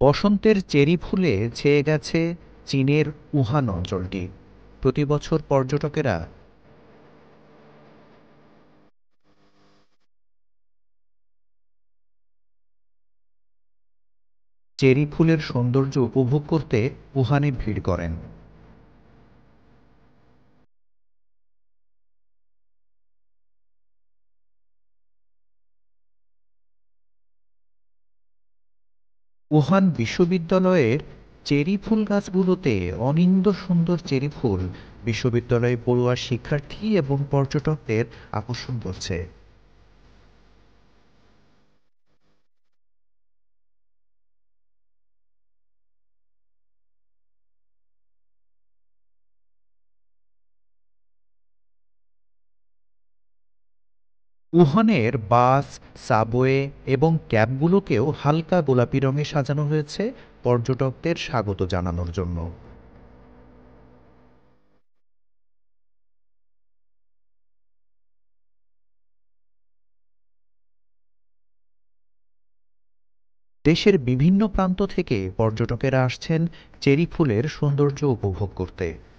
বসন্তের চেরি ফুলে ছেয়ে গেছে চীনের উহান অঞ্চলটি। প্রতি বছর পর্যটকেরা চেরি ফুলের সৌন্দর্য উপভোগ করতে উহানে ভিড় করেন। উহান বিশ্ববিদ্যালয়ের চেরি ফুল গাছগুলোতে অনিন্দ্য সুন্দর চেরি ফুল বিশ্ববিদ্যালয়ে পড়ুয়া শিক্ষার্থী এবং পর্যটকদের আকর্ষণ করছে। উহানের বাস, সাবওয়ে এবং ক্যাবগুলোকেও হালকা গোলাপি রঙে সাজানো হয়েছে পর্যটকদের স্বাগত জানানোর জন্য। দেশের বিভিন্ন প্রান্ত থেকে পর্যটকেরা আসছেন চেরি ফুলের সৌন্দর্য উপভোগ করতে।